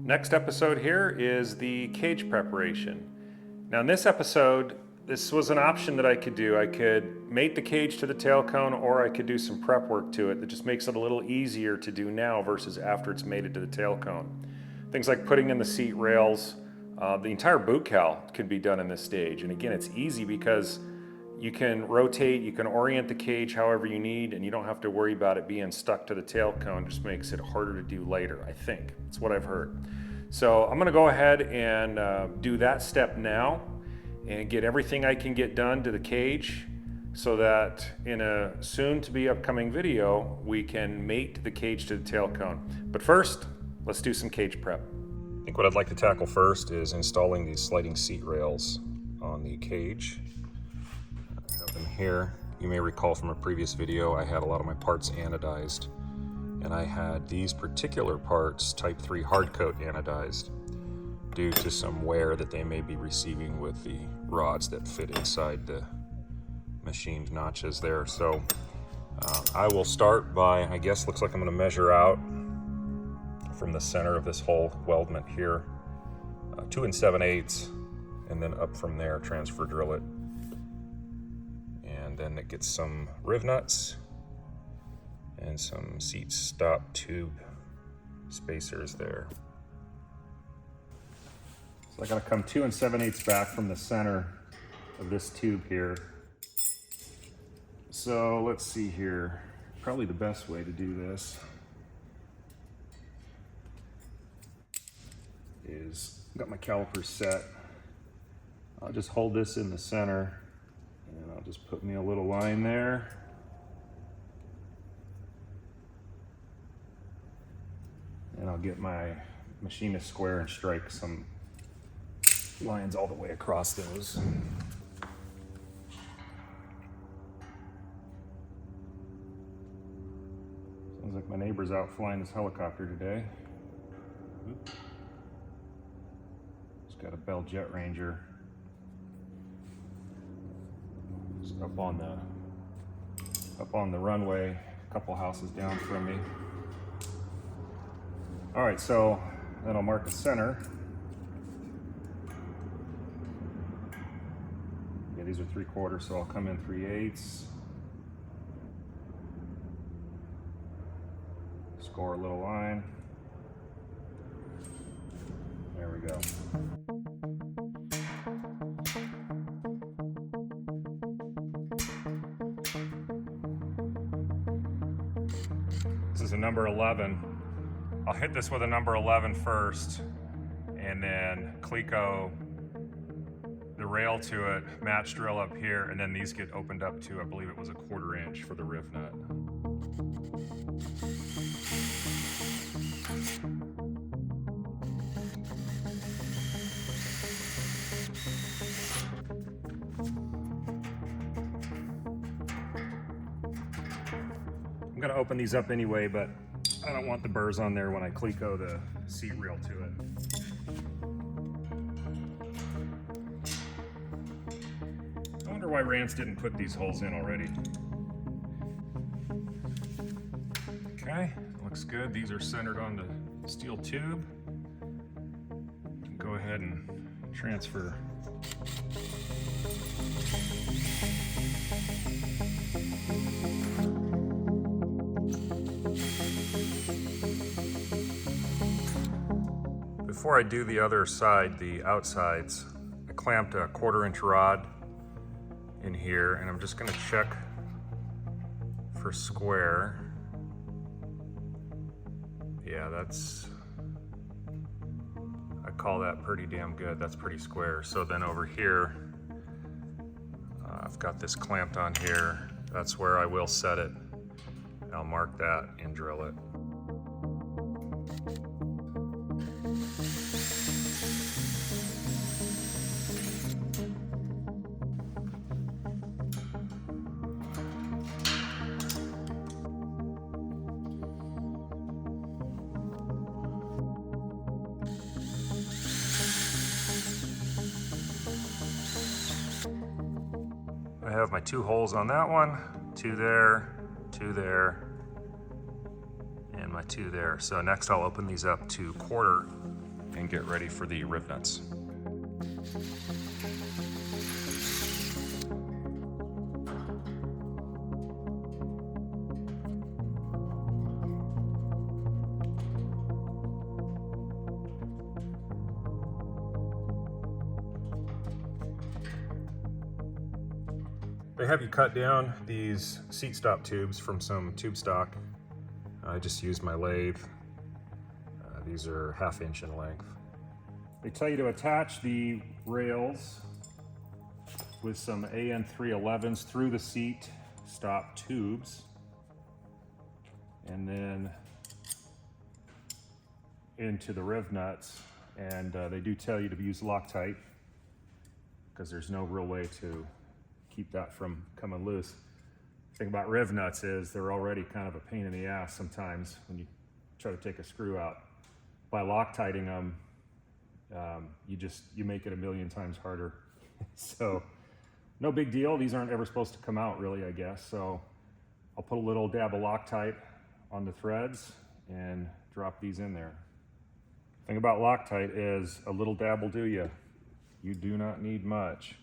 Next episode here is the cage preparation. Now in this episode, this was an option that I could do. I could mate the cage to the tail cone, or I could do some prep work to it that just makes it a little easier to do now versus after it's mated to the tail cone. Things like putting in the seat rails, the entire boot cowl could be done in this stage. And again, it's easy because you can rotate, you can orient the cage however you need, and you don't have to worry about it being stuck to the tail cone. It just makes it harder to do later, I think. That's what I've heard. So I'm gonna go ahead and do that step now and get everything I can get done to the cage so that in a soon to be upcoming video, we can mate the cage to the tail cone. But first, let's do some cage prep. I think what I'd like to tackle first is installing these sliding seat rails on the cage. I have them here. You may recall from a previous video, I had a lot of my parts anodized, and I had these particular parts Type 3 hard coat anodized due to some wear that they may be receiving with the rods that fit inside the machined notches there. So I will start by, I guess, looks like I'm going to measure out from the center of this whole weldment here, 2 7/8, and then up from there, transfer drill it. And then it gets some riv nuts and some seat stop tube spacers there. So I gotta come 2 7/8 back from the center of this tube here. So let's see here. Probably the best way to do this is, got my calipers set. I'll just hold this in the center and I'll just put me a little line there. And I'll get my machinist square and strike some lines all the way across those. Sounds like my neighbor's out flying his helicopter today. Oops. Just got a Bell Jet Ranger just up on the runway, a couple houses down from me. All right, so then I'll mark a center. Yeah, these are 3/4, so I'll come in 3/8. Score a little line. There we go. This is a number 11. I'll hit this with a number 11 first, and then Cleco the rail to it, match drill up here, and then these get opened up to, I believe it was a 1/4 inch for the riv nut. I'm gonna open these up anyway, but I don't want the burrs on there when I Cleco the seat rail to it. I wonder why RANS didn't put these holes in already. Okay, looks good. These are centered on the steel tube. Go ahead and transfer. Before I do the other side, the outsides, I clamped a 1/4 inch rod in here, and I'm just gonna check for square. Yeah, I call that pretty damn good. That's pretty square. So then over here, I've got this clamped on here. That's where I will set it. I'll mark that and drill it. I have my 2 holes on that one, 2 there, 2 there, and my 2 there. So next I'll open these up to 1/4 and get ready for the riv nuts. They have you cut down these seat stop tubes from some tube stock. I just used my lathe. These are 1/2 inch in length. They tell you to attach the rails with some AN311s through the seat stop tubes, and then into the riv nuts. And they do tell you to use Loctite, because there's no real way to keep that from coming loose. The thing about riv nuts is they're already kind of a pain in the ass sometimes when you try to take a screw out. By Loctiting them, you make it a million times harder. So no big deal. These aren't ever supposed to come out really, I guess. So I'll put a little dab of Loctite on the threads and drop these in there. The thing about Loctite is a little dab will do you. You do not need much.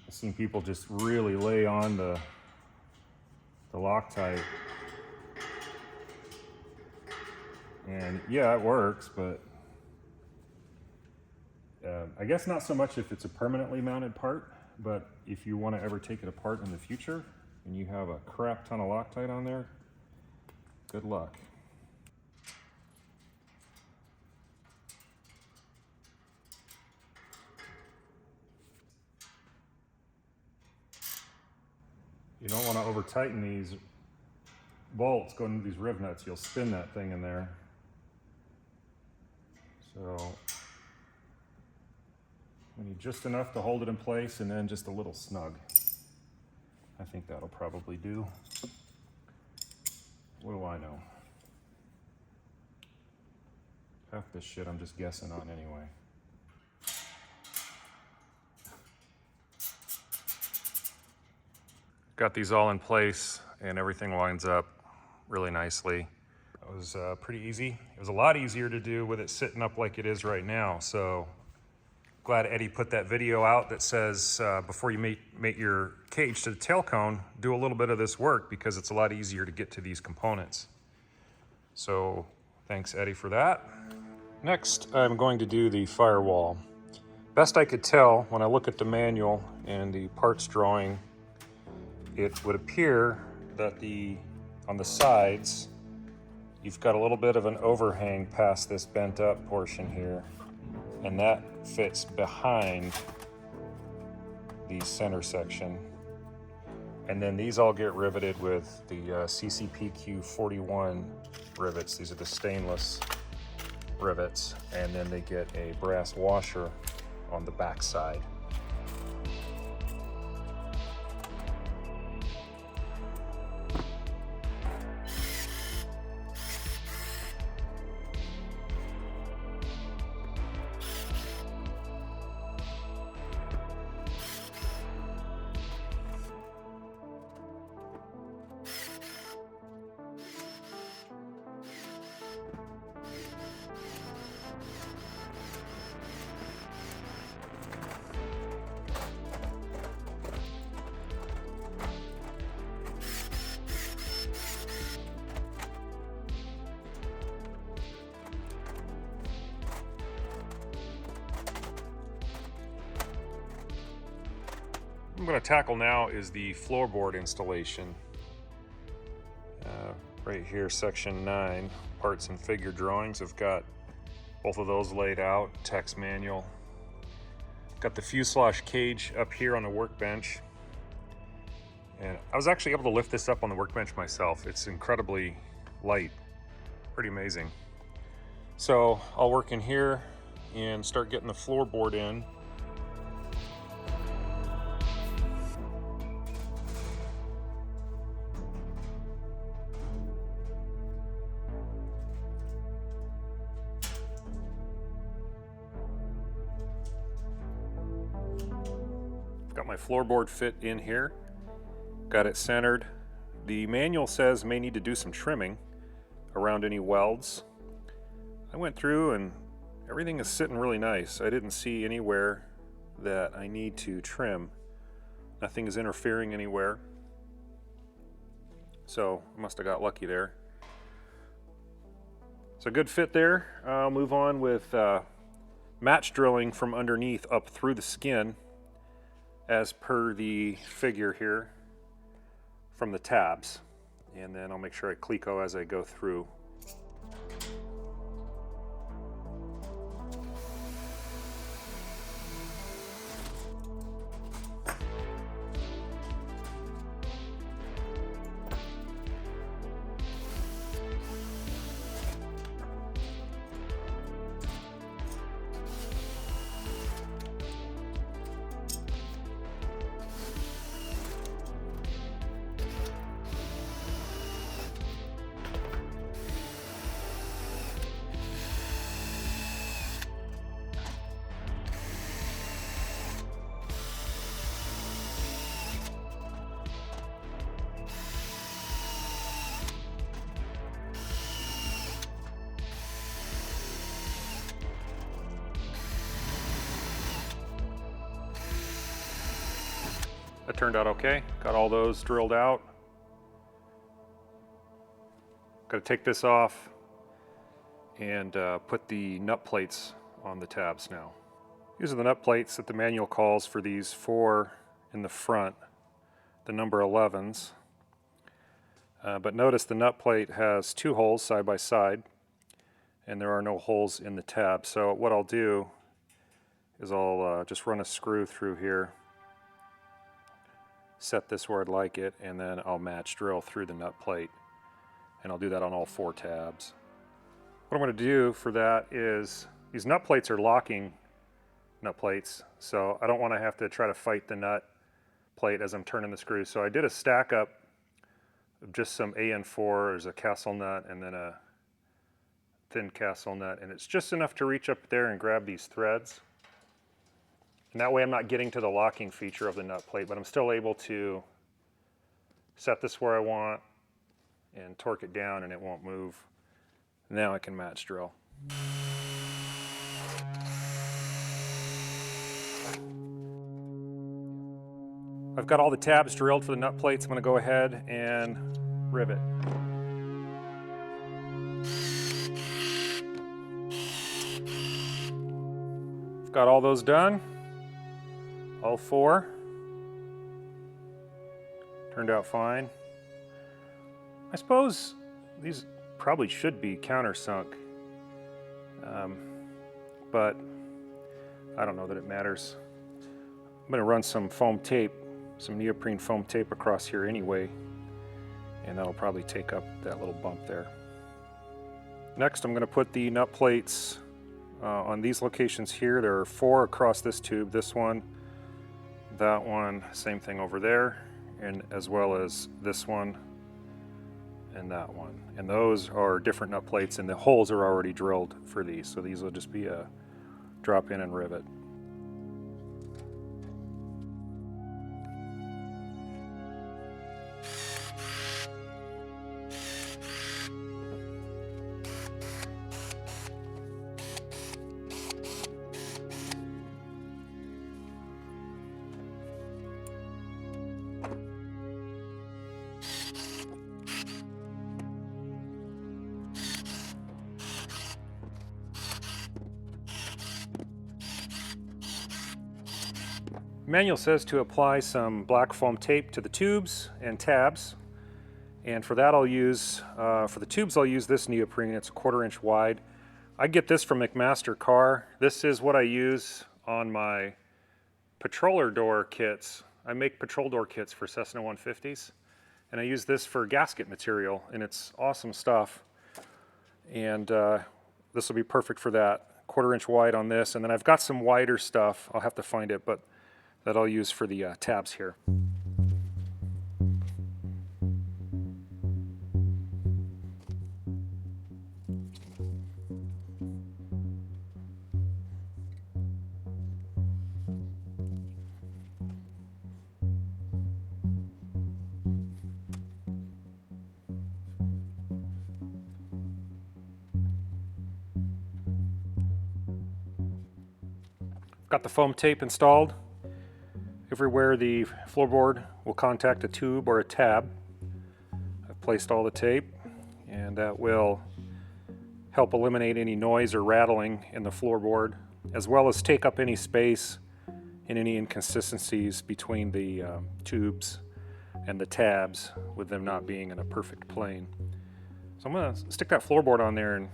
I've seen people just really lay on the Loctite. And yeah, it works, but I guess not so much if it's a permanently mounted part, but if you want to ever take it apart in the future and you have a crap ton of Loctite on there, good luck. You don't want to over tighten these bolts going into these riv nuts. You'll spin that thing in there. So we need just enough to hold it in place, and then just a little snug. I think that'll probably do. What do I know? Half this shit I'm just guessing on anyway. Got these all in place and everything lines up really nicely. It was pretty easy. It was a lot easier to do with it sitting up like it is right now. So glad Eddie put that video out that says before you mate your cage to the tail cone, do a little bit of this work, because it's a lot easier to get to these components. So thanks, Eddie, for that. Next, I'm going to do the firewall. Best I could tell when I look at the manual and the parts drawing, it would appear that on the sides, you've got a little bit of an overhang past this bent up portion here, and that fits behind the center section. And then these all get riveted with the CCPQ 41 rivets. These are the stainless rivets, and then they get a brass washer on the back side. I'm going to tackle now is the floorboard installation. Right here, section 9, parts and figure drawings. I've got both of those laid out, text manual. Got the fuselage cage up here on the workbench. And I was actually able to lift this up on the workbench myself. It's incredibly light, pretty amazing. So I'll work in here and start getting the floorboard in. Got my floorboard fit in here, got it centered. The manual says may need to do some trimming around any welds. I went through and Everything is sitting really nice. I didn't see anywhere that I need to trim. Nothing is interfering anywhere. So I must have got lucky there. So good fit there. I'll move on with match drilling from underneath up through the skin as per the figure here from the tabs. And then I'll make sure I cleco as I go through. That turned out okay. Got all those drilled out. Got to take this off and put the nut plates on the tabs now. These are the nut plates that the manual calls for these 4 in the front, the number 11s. But notice the nut plate has 2 holes side by side, and there are no holes in the tab. So what I'll do is I'll just run a screw through here, set this where I'd like it, and then I'll match drill through the nut plate. And I'll do that on all 4 tabs. What I'm going to do for that is, these nut plates are locking nut plates, so I don't want to have to try to fight the nut plate as I'm turning the screws. So I did a stack up of just some AN4, there's a castle nut and then a thin castle nut, and it's just enough to reach up there and grab these threads. And that way I'm not getting to the locking feature of the nut plate, but I'm still able to set this where I want and torque it down and it won't move. Now I can match drill. I've got all the tabs drilled for the nut plates. I'm going to go ahead and rivet. I've got all those done. All 4. Turned out fine. I suppose these probably should be countersunk, but I don't know that it matters. I'm going to run some foam tape, some neoprene foam tape across here anyway, and that'll probably take up that little bump there. Next, I'm going to put the nut plates on these locations here. There are 4 across this tube, this one, that one, same thing over there, and as well as this one and that one. And those are different nut plates, and the holes are already drilled for these, so these will just be a drop in and rivet. Manual says to apply some black foam tape to the tubes and tabs, and for that I'll use, for the tubes I'll use this neoprene. It's a 1/4 inch wide. I get this from McMaster Car. This is what I use on my patroller door kits. I make patrol door kits for Cessna 150s, and I use this for gasket material, and it's awesome stuff. And this will be perfect for that. 1/4 inch wide on this, and then I've got some wider stuff. I'll have to find it, but that I'll use for the tabs here. Got the foam tape installed. Everywhere the floorboard will contact a tube or a tab, I've placed all the tape, and that will help eliminate any noise or rattling in the floorboard, as well as take up any space and any inconsistencies between the tubes and the tabs, with them not being in a perfect plane. So I'm going to stick that floorboard on there and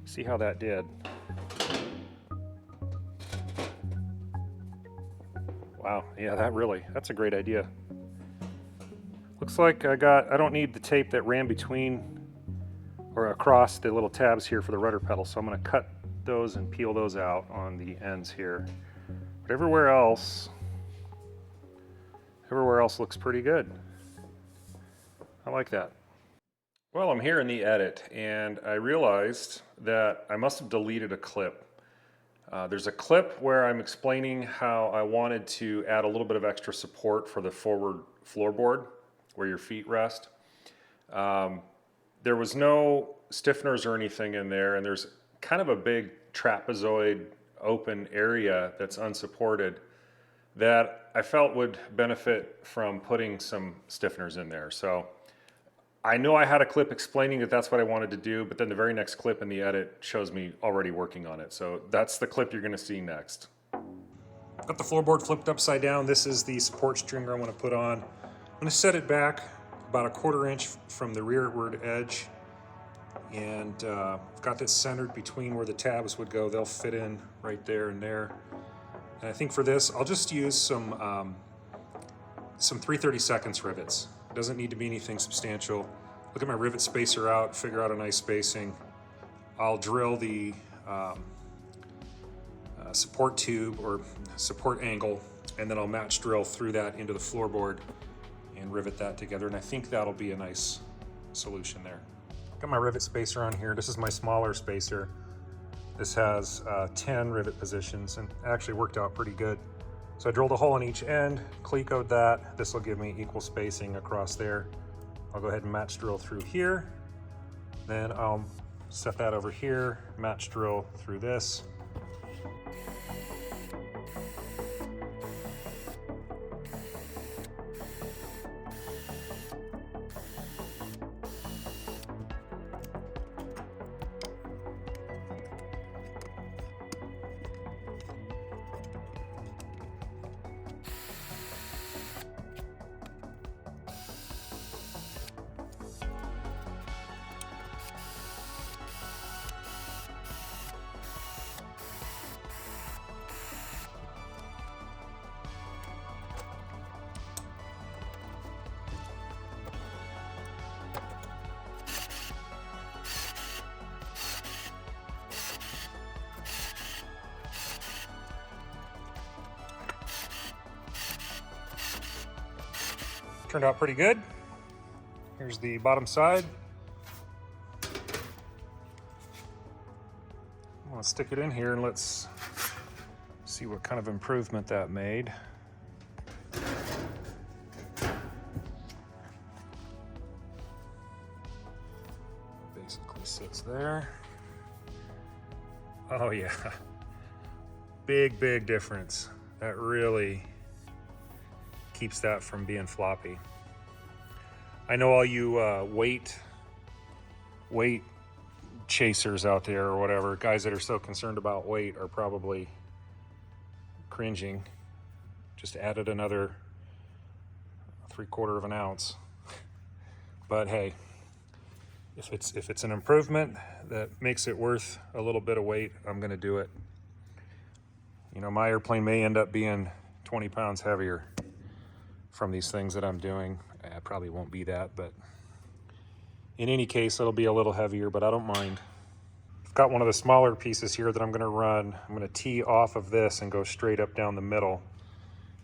see how that did. Wow, yeah, that's a great idea. Looks like I don't need the tape that ran between or across the little tabs here for the rudder pedal, so I'm going to cut those and peel those out on the ends here. But everywhere else looks pretty good. I like that. Well, I'm here in the edit, and I realized that I must have deleted a clip. There's a clip where I'm explaining how I wanted to add a little bit of extra support for the forward floorboard where your feet rest. There was no stiffeners or anything in there, and there's kind of a big trapezoid open area that's unsupported that I felt would benefit from putting some stiffeners in there. So I know I had a clip explaining that that's what I wanted to do, but then the very next clip in the edit shows me already working on it. So that's the clip you're going to see next. Got the floorboard flipped upside down. This is the support stringer I want to put on. I'm going to set it back about 1/4 inch from the rearward edge. And I've got this centered between where the tabs would go. They'll fit in right there and there. And I think for this, I'll just use some 3/32 rivets. It doesn't need to be anything substantial. Look at my rivet spacer out, figure out a nice spacing. I'll drill the support tube or support angle, and then I'll match drill through that into the floorboard and rivet that together. And I think that'll be a nice solution there. Got my rivet spacer on here. This is my smaller spacer. This has 10 rivet positions, and it actually worked out pretty good. So I drilled a hole on each end, clecoed that. This will give me equal spacing across there. I'll go ahead and match drill through here. Then I'll set that over here, match drill through this. Turned out pretty good. Here's the bottom side. I'm gonna stick it in here and let's see what kind of improvement that made. Basically sits there. Oh yeah, big difference. That really keeps that from being floppy. I know all you weight chasers out there or whatever, guys that are so concerned about weight are probably cringing. Just added another 3/4 of an ounce. But hey, if it's an improvement that makes it worth a little bit of weight, I'm gonna do it. You know, my airplane may end up being 20 pounds heavier from these things that I'm doing. I probably won't be that, but in any case, it'll be a little heavier, but I don't mind. I've got one of the smaller pieces here that I'm gonna run. I'm gonna tee off of this and go straight up down the middle.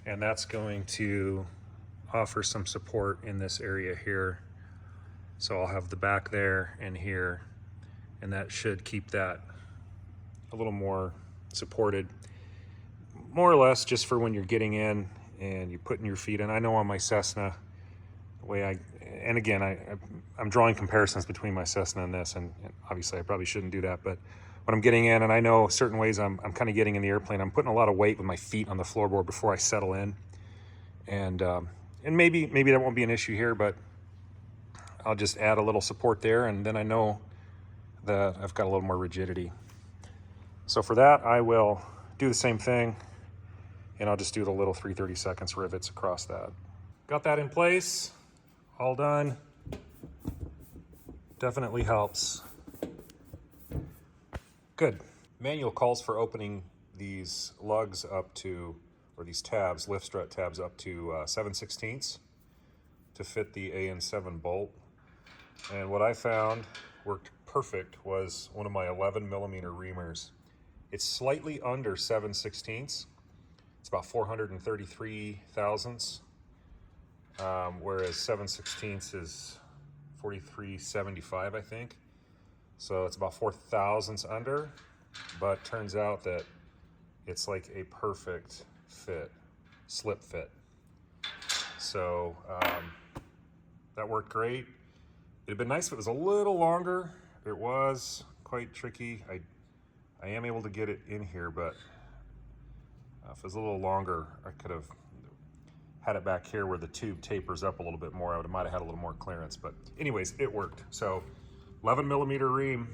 And that's going to offer some support in this area here. So I'll have the back there and here, and that should keep that a little more supported. More or less just for when you're getting in and you're putting your feet in. I know on my Cessna, the way and again, I'm drawing comparisons between my Cessna and this, and obviously I probably shouldn't do that, but what I'm getting in, and I know certain ways I'm kind of getting in the airplane. I'm putting a lot of weight with my feet on the floorboard before I settle in, and maybe that won't be an issue here, but I'll just add a little support there, and then I know that I've got a little more rigidity. So for that, I will do the same thing, and I'll just do the little 3/32 rivets across that. Got that in place, all done. Definitely helps. Good. Manual calls for opening these lugs up to, or these tabs, lift strut tabs up to 7/16 to fit the AN7 bolt. And what I found worked perfect was one of my 11mm reamers. It's slightly under 7/16. It's about 433 thousandths, whereas 7/16 is 4375, I think. So it's about 4 thousandths under, but turns out that it's like a perfect fit, slip fit. So that worked great. It'd been nice if it was a little longer. It was quite tricky. I am able to get it in here, but if it was a little longer, I could have had it back here where the tube tapers up a little bit more. I might have had a little more clearance, but anyways, it worked. So 11mm ream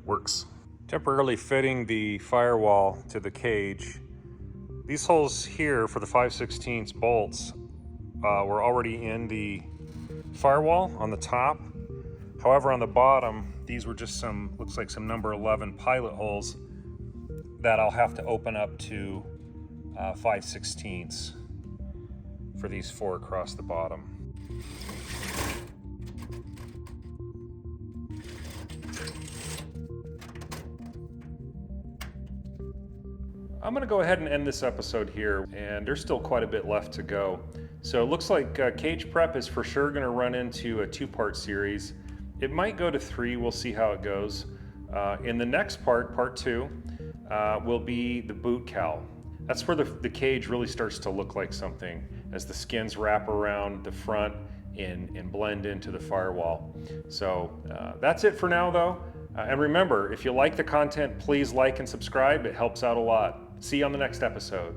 works. Temporarily fitting the firewall to the cage. These holes here for the 5/16 bolts were already in the firewall on the top. However, on the bottom, these were just some, looks like some number 11 pilot holes that I'll have to open up to 5/16 for these 4 across the bottom. I'm gonna go ahead and end this episode here, and there's still quite a bit left to go. So it looks like cage prep is for sure gonna run into a 2-part series. It might go to 3, we'll see how it goes. In the next part, part 2, will be the boot cowl. That's where the cage really starts to look like something as the skins wrap around the front and blend into the firewall. So that's it for now though. And remember, if you like the content, please like and subscribe. It helps out a lot. See you on the next episode.